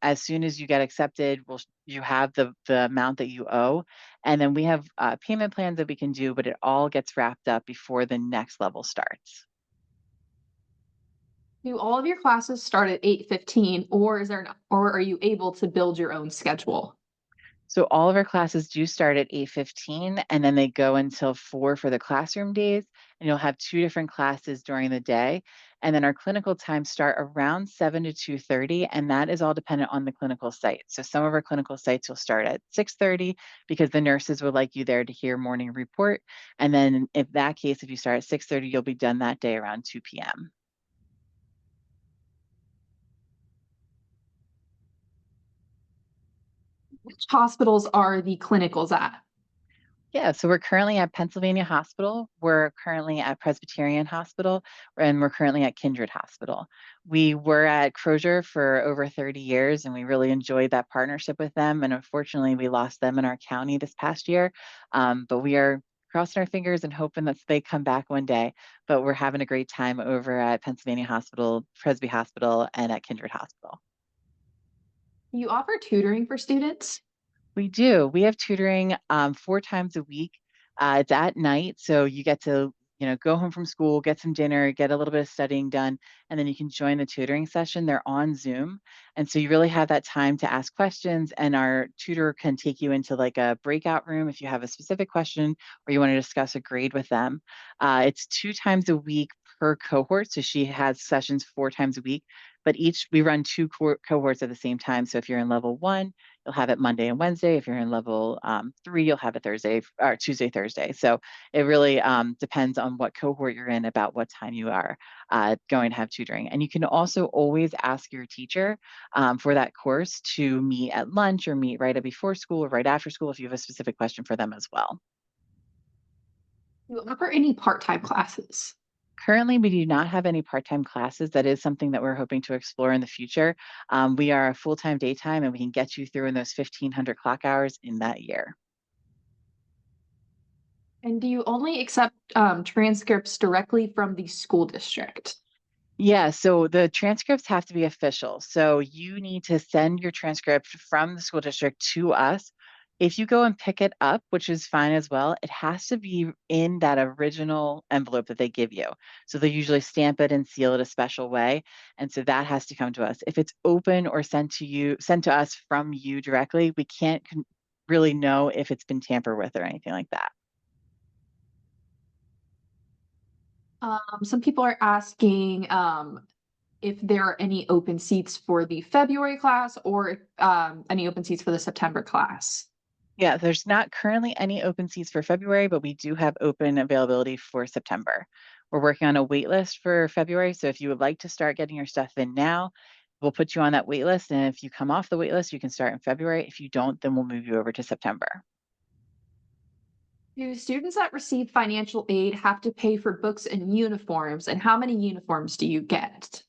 as soon as you get accepted. You have the amount that you owe, and then we have payment plans that we can do, but it all gets wrapped up before the next level starts. Do all of your classes start at 8:15, or are you able to build your own schedule? So all of our classes do start at 8:15, and then they go until 4 for the classroom days, and you'll have 2 different classes during the day. And then our clinical times start around 7 to 2:30, and that is all dependent on the clinical site. So some of our clinical sites will start at 6:30 because the nurses would like you there to hear morning report. And then if you start at 6:30, you'll be done that day around 2 p.m. Which hospitals are the clinicals at? Yeah, so we're currently at Pennsylvania Hospital, we're currently at Presbyterian Hospital, and we're currently at Kindred Hospital. We were at Crozier for over 30 years, and we really enjoyed that partnership with them. And unfortunately, we lost them in our county this past year. But we are crossing our fingers and hoping that they come back one day. But we're having a great time over at Pennsylvania Hospital, Presby Hospital, and at Kindred Hospital. You offer tutoring for students? We do. We have tutoring 4 times a week. It's at night, so you get to, go home from school, get some dinner, get a little bit of studying done, and then you can join the tutoring session. They're on Zoom, and so you really have that time to ask questions. And our tutor can take you into like a breakout room if you have a specific question or you want to discuss a grade with them. It's 2 times a week per cohort, so she has sessions 4 times a week. But we run 2 cohorts at the same time. So if you're in level 1, you'll have it Monday and Wednesday. If you're in level 3, you'll have it Tuesday, Thursday. So it really depends on what cohort you're in about what time you are going to have tutoring. And you can also always ask your teacher for that course to meet at lunch or meet right before school or right after school if you have a specific question for them as well. Do you offer any part-time classes? Currently, we do not have any part-time classes. That is something that we're hoping to explore in the future. We are a full-time daytime, and we can get you through in those 1,500 clock hours in that year. And do you only accept transcripts directly from the school district? Yeah, so the transcripts have to be official. So you need to send your transcript from the school district to us. If you go and pick it up, which is fine as well, it has to be in that original envelope that they give you. So they usually stamp it and seal it a special way. And so that has to come to us. If it's open or sent to us from you directly, we can't really know if it's been tampered with or anything like that. Some people are asking if there are any open seats for the February class or any open seats for the September class. Yeah, there's not currently any open seats for February, but we do have open availability for September. We're working on a wait list for February, so if you would like to start getting your stuff in now, we'll put you on that wait list, and if you come off the wait list, you can start in February. If you don't, then we'll move you over to September. Do students that receive financial aid have to pay for books and uniforms? And how many uniforms do you get?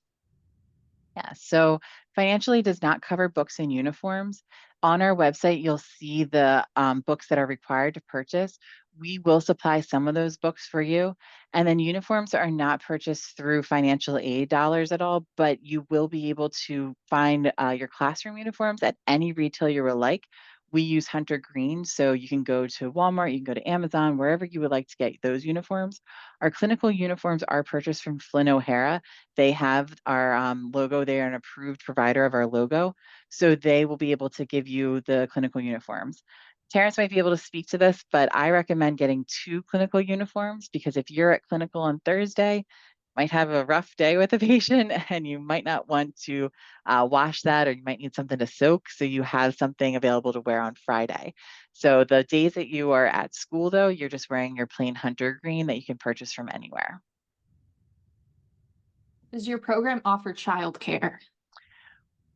Yeah, so financially does not cover books and uniforms. On our website, you'll see the books that are required to purchase. We will supply some of those books for you. And then uniforms are not purchased through financial aid dollars at all, but you will be able to find your classroom uniforms at any retailer you would like. We use Hunter Green, so you can go to Walmart, you can go to Amazon, wherever you would like to get those uniforms. Our clinical uniforms are purchased from Flynn O'Hara. They have our logo. They are an approved provider of our logo. So they will be able to give you the clinical uniforms. Terrence might be able to speak to this, but I recommend getting 2 clinical uniforms because if you're at clinical on Thursday, might have a rough day with a patient and you might not want to wash that, or you might need something to soak. So you have something available to wear on Friday. So the days that you are at school, though, you're just wearing your plain Hunter Green that you can purchase from anywhere. Does your program offer childcare?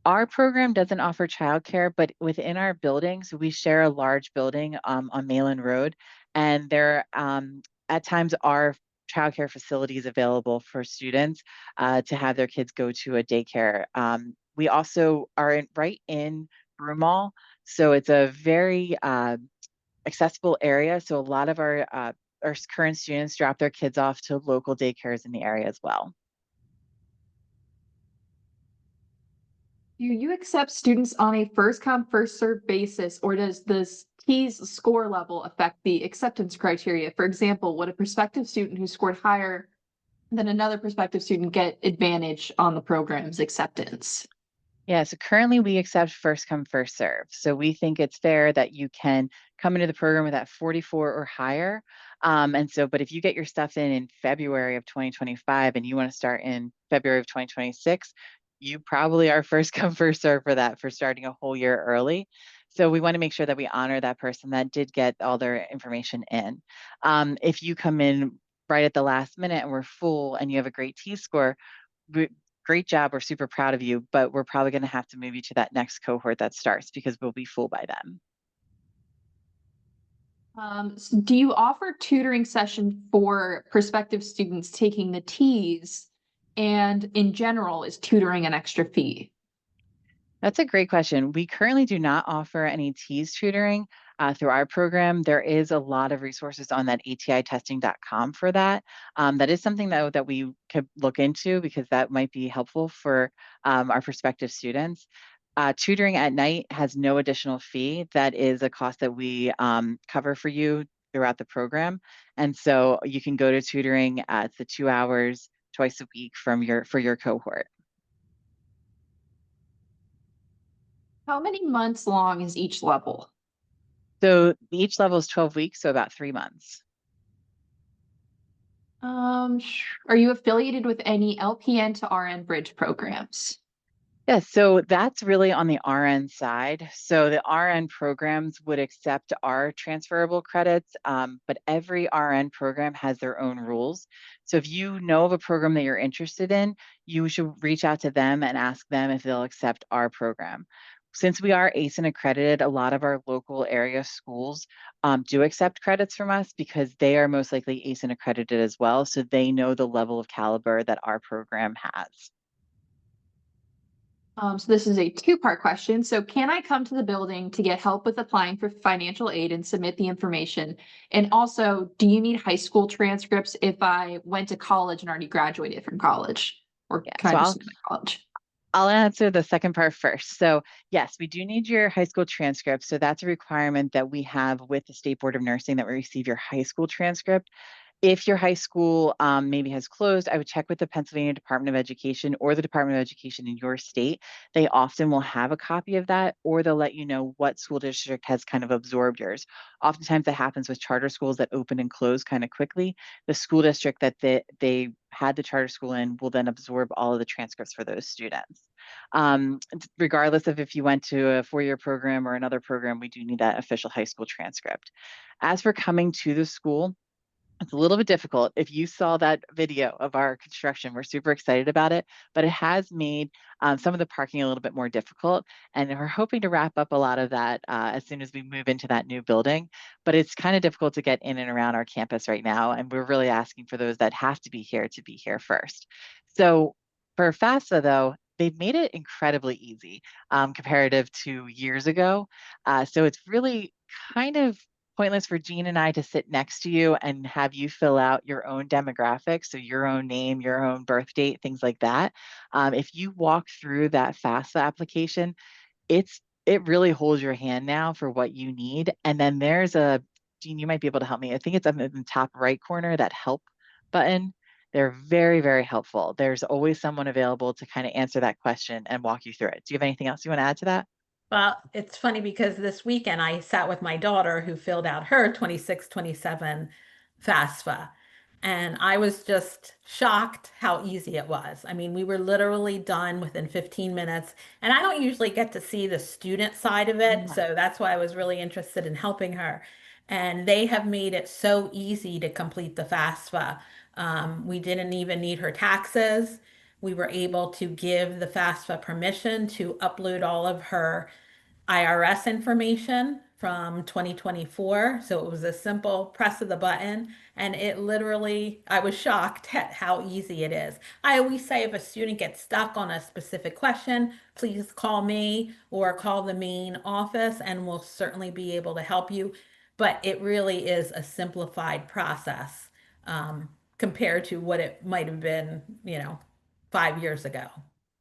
Our program doesn't offer childcare, but within our buildings, we share a large building on Malin Road, and there at times are childcare facilities available for students to have their kids go to a daycare. We also are right in Broomall, so it's a very accessible area. So a lot of our current students drop their kids off to local daycares in the area as well. Do you accept students on a first come, first served basis, or does this T's score level affect the acceptance criteria? For example, would a prospective student who scored higher than another prospective student get advantage on the program's acceptance? Yeah, so currently we accept first come, first serve. So we think it's fair that you can come into the program with that 44 or higher. But if you get your stuff in February of 2025 and you want to start in February of 2026, you probably are first come, first serve for that, for starting a whole year early. So we want to make sure that we honor that person that did get all their information in. If you come in right at the last minute and we're full and you have a great T-score, great job. We're super proud of you, but we're probably going to have to move you to that next cohort that starts because we'll be full by then. Do you offer tutoring session for prospective students taking the T's? And in general, is tutoring an extra fee? That's a great question. We currently do not offer any TEAS tutoring through our program. There is a lot of resources on that atitesting.com for that. That is something that we could look into because that might be helpful for our prospective students. Tutoring at night has no additional fee. That is a cost that we cover for you throughout the program. And so you can go to tutoring at the 2 hours twice a week for your cohort. How many months long is each level? So each level is 12 weeks, so about 3 months. Are you affiliated with any LPN to RN bridge programs? Yes, so that's really on the RN side. So the RN programs would accept our transferable credits, but every RN program has their own rules. So if you know of a program that you're interested in, you should reach out to them and ask them if they'll accept our program. Since we are ASIN accredited, a lot of our local area schools do accept credits from us because they are most likely ASIN accredited as well. So they know the level of caliber that our program has. So this is a two-part question. So can I come to the building to get help with applying for financial aid and submit the information? And also, do you need high school transcripts if I went to college and already graduated from college? Or Yeah, can so I just submit college? I'll answer the second part first. So yes, we do need your high school transcript. So that's a requirement that we have with the State Board of Nursing that we receive your high school transcript. If your high school maybe has closed, I would check with the Pennsylvania Department of Education or the Department of Education in your state. They often will have a copy of that, or they'll let you know what school district has kind of absorbed yours. Oftentimes that happens with charter schools that open and close kind of quickly. The school district that they had the charter school in will then absorb all of the transcripts for those students. Regardless of if you went to a 4-year program or another program, we do need that official high school transcript. As for coming to the school, it's a little bit difficult. If you saw that video of our construction, we're super excited about it, but it has made some of the parking a little bit more difficult. And we're hoping to wrap up a lot of that as soon as we move into that new building. But it's kind of difficult to get in and around our campus right now. And we're really asking for those that have to be here first. So for FAFSA, though, they've made it incredibly easy comparative to years ago. So it's really kind of pointless for Jean and I to sit next to you and have you fill out your own demographics, so your own name, your own birth date, things like that. If you walk through that FAFSA application, it really holds your hand now for what you need. And then there's Jean, you might be able to help me. I think it's up in the top right corner, that help button. They're very, very helpful. There's always someone available to kind of answer that question and walk you through it. Do you have anything else you want to add to that? Well, it's funny because this weekend I sat with my daughter who filled out her 26, 27 FAFSA. And I was just shocked how easy it was. I mean, we were literally done within 15 minutes. And I don't usually get to see the student side of it. So that's why I was really interested in helping her. And they have made it so easy to complete the FAFSA. We didn't even need her taxes. We were able to give the FAFSA permission to upload all of her IRS information from 2024. So it was a simple press of the button. And it literally, I was shocked at how easy it is. I always say if a student gets stuck on a specific question, please call me or call the main office and we'll certainly be able to help you. But it really is a simplified process compared to what it might have been, 5 years ago.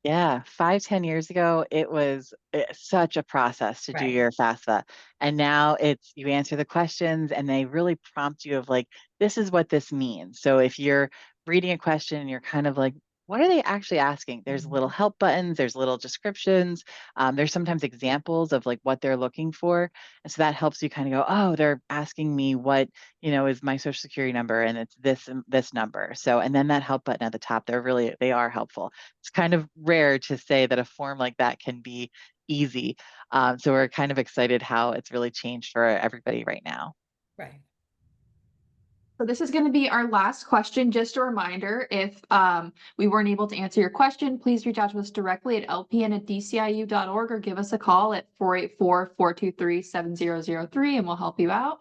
Yeah, 5, 10 years ago, it was such a process to do Right. your FAFSA. And now it's you answer the questions and they really prompt you of like, this is what this means. So if you're reading a question and you're kind of like, what are they actually asking? There's little help buttons, there's little descriptions, there's sometimes examples of like what they're looking for. And so that helps you kind of go, oh, they're asking me what, is my social security number and it's this number. So, and then that help button at the top, they are helpful. It's kind of rare to say that a form like that can be easy. So we're kind of excited how it's really changed for everybody right now. Right. So this is going to be our last question. Just a reminder, if we weren't able to answer your question, please reach out to us directly at lpn@dciu.org or give us a call at 484-423-7003 and we'll help you out.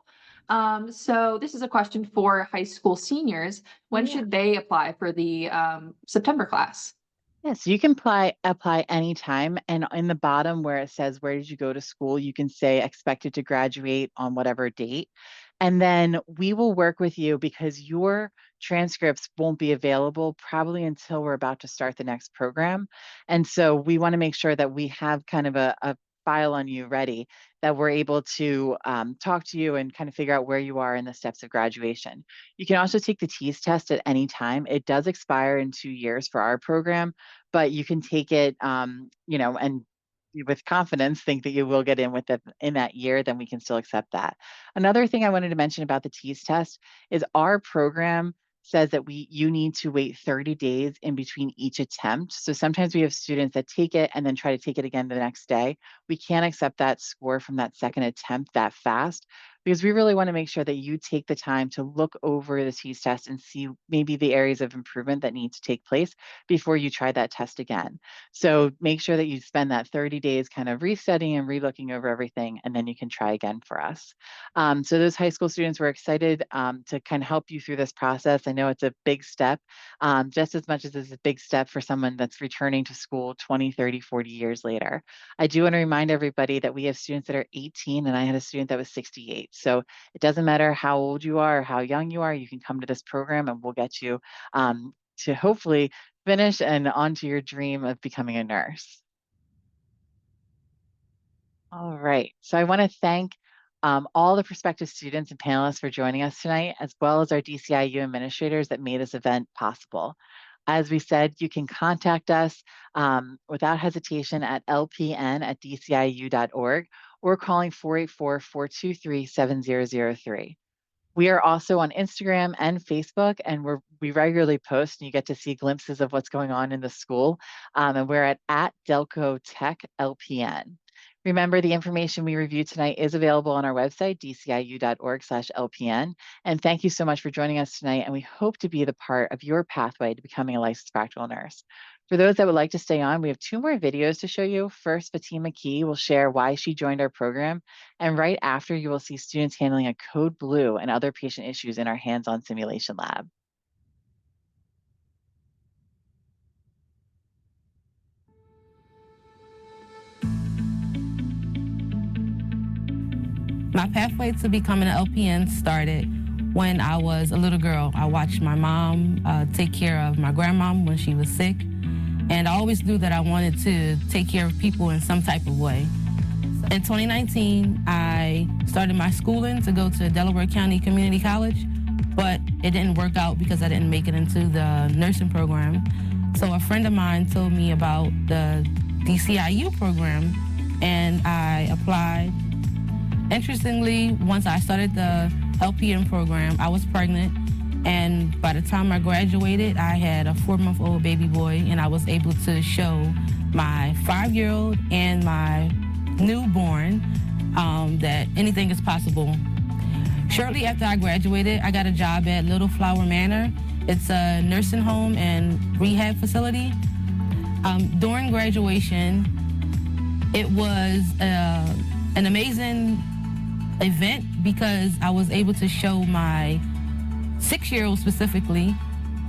So this is a question for high school seniors. When should they apply for the September class? Yes, you can apply anytime. And in the bottom where it says, where did you go to school? You can say expected to graduate on whatever date. And then we will work with you because your transcripts won't be available probably until we're about to start the next program. And so we want to make sure that we have kind of a file on you ready, that we're able to talk to you and kind of figure out where you are in the steps of graduation. You can also take the TEAS test at any time. It does expire in 2 years for our program, but you can take it, and with confidence think that you will get in with it in that year, then we can still accept that. Another thing I wanted to mention about the TEAS test is our program says that you need to wait 30 days in between each attempt. So sometimes we have students that take it and then try to take it again the next day. We can't accept that score from that second attempt that fast because we really want to make sure that you take the time to look over the TEAS test and see maybe the areas of improvement that need to take place before you try that test again. So make sure that you spend that 30 days kind of resetting and relooking over everything, and then you can try again for us. So those high school students, we're excited to kind of help you through this process. I know it's a big step, just as much as it's a big step for someone that's returning to school 20, 30, 40 years later. I do want to remind everybody that we have students that are 18, and I had a student that was 68. So it doesn't matter how old you are or how young you are, you can come to this program and we'll get you to hopefully finish and onto your dream of becoming a nurse. All right, so I want to thank all the prospective students and panelists for joining us tonight, as well as our DCIU administrators that made this event possible. As we said, you can contact us without hesitation at lpn@dciu.org or calling 484-423-7003. We are also on Instagram and Facebook, and we regularly post, and you get to see glimpses of what's going on in the school. And we're at Delco Tech LPN. Remember, the information we reviewed tonight is available on our website, dciu.org/LPN. And thank you so much for joining us tonight. And we hope to be the part of your pathway to becoming a licensed practical nurse. For those that would like to stay on, we have 2 more videos to show you. First, Fatima Key will share why she joined our program. And right after, you will see students handling a code blue and other patient issues in our hands-on simulation lab. My pathway to becoming an LPN started when I was a little girl. I watched my mom take care of my grandmom when she was sick, and I always knew that I wanted to take care of people in some type of way. In 2019, I started my schooling to go to Delaware County Community College, but it didn't work out because I didn't make it into the nursing program. So a friend of mine told me about the DCIU program, and I applied. Interestingly, once I started the LPN program, I was pregnant, and by the time I graduated, I had a 4-month-old baby boy, and I was able to show my 5-year-old and my newborn that anything is possible. Shortly after I graduated, I got a job at Little Flower Manor. It's a nursing home and rehab facility. During graduation, it was an amazing event because I was able to show my 6-year-old specifically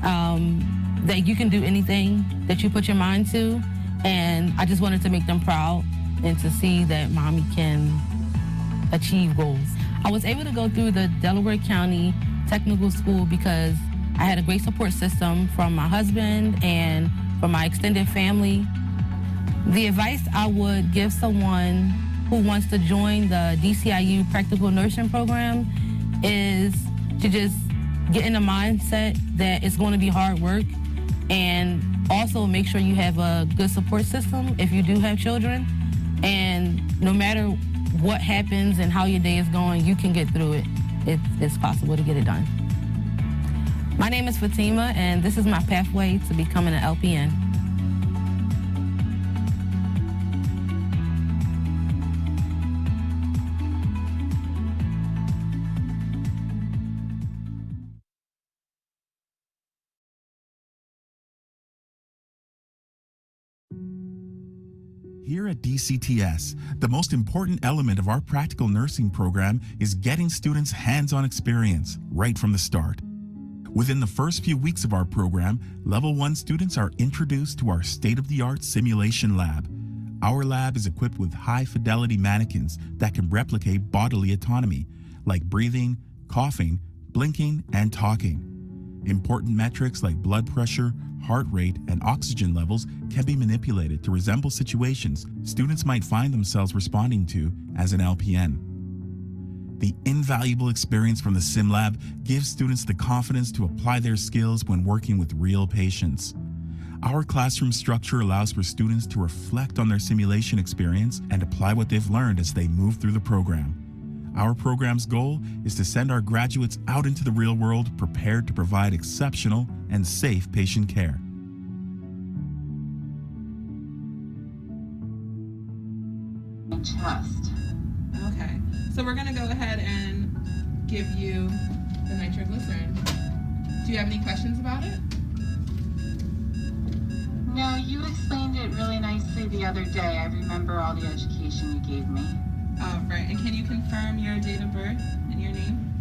that you can do anything that you put your mind to, and I just wanted to make them proud and to see that mommy can achieve goals. I was able to go through the Delaware County Technical School because I had a great support system from my husband and from my extended family. The advice I would give someone who wants to join the DCIU practical nursing program is to just get in the mindset that it's going to be hard work, and also make sure you have a good support system if you do have children. And no matter what happens and how your day is going, you can get through it. It's possible to get it done. My name is Fatima, and this is my pathway to becoming an LPN. Here at DCTS, the most important element of our practical nursing program is getting students hands-on experience right from the start. Within the first few weeks of our program, Level 1 students are introduced to our state-of-the-art simulation lab. Our lab is equipped with high-fidelity mannequins that can replicate bodily autonomy, like breathing, coughing, blinking, and talking. Important metrics like blood pressure, heart rate, and oxygen levels can be manipulated to resemble situations students might find themselves responding to as an LPN. The invaluable experience from the sim lab gives students the confidence to apply their skills when working with real patients. Our classroom structure allows for students to reflect on their simulation experience and apply what they've learned as they move through the program. Our program's goal is to send our graduates out into the real world prepared to provide exceptional and safe patient care. Chest. Okay, so we're gonna go ahead and give you the nitroglycerin. Do you have any questions about it? No, you explained it really nicely the other day. I remember all the education you gave me. Oh, right, and can you confirm your date of birth and your name?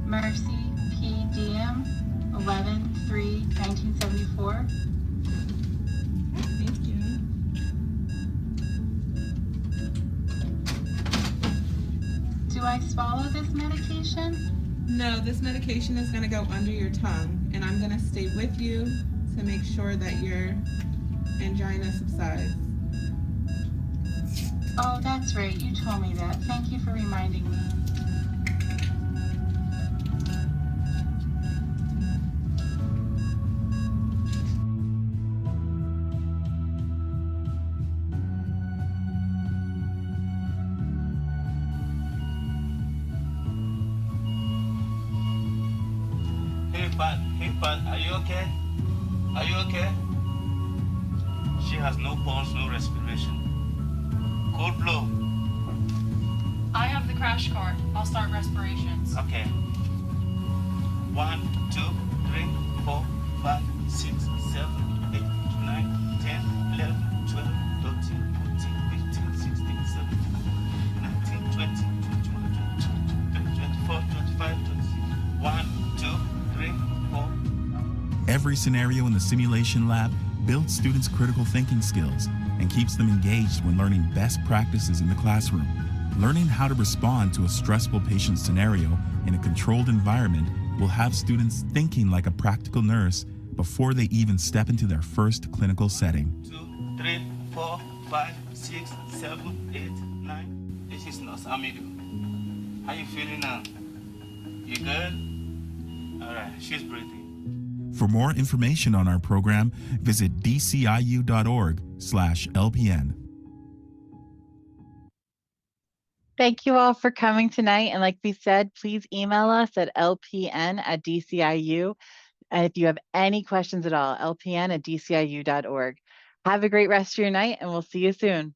Mercy P. Diem, 11/3/1974. Thank you. Do I swallow this medication? No, this medication is gonna go under your tongue, and I'm gonna stay with you to make sure that your angina subsides. Oh, that's right. You told me that. Thank you for reminding me. But are you okay? Are you okay? She has no pulse, no respiration. Cold blow. I have the crash cart. I'll start respirations. Okay. 1, 2, 3, 4, 5, 6, 7, 8, 9, 10, 11, 12, 13, 14, 15, 16, 17, 19, 20, 21, 22, 23, 24, 25, 26. 1, 2, 3, 4. Every scenario in the simulation lab builds students' critical thinking skills and keeps them engaged when learning best practices in the classroom. Learning how to respond to a stressful patient scenario in a controlled environment will have students thinking like a practical nurse before they even step into their first clinical setting. 2, 3, 4, 5, 6, 7, 8, 9. This is Nurse Amidu. How you feeling now? You good? All right, she's breathing. For more information on our program, visit dciu.org/LPN. Thank you all for coming tonight. And like we said, please email us at lpn@dciu. And if you have any questions at all, lpn@dciu.org. Have a great rest of your night, and we'll see you soon.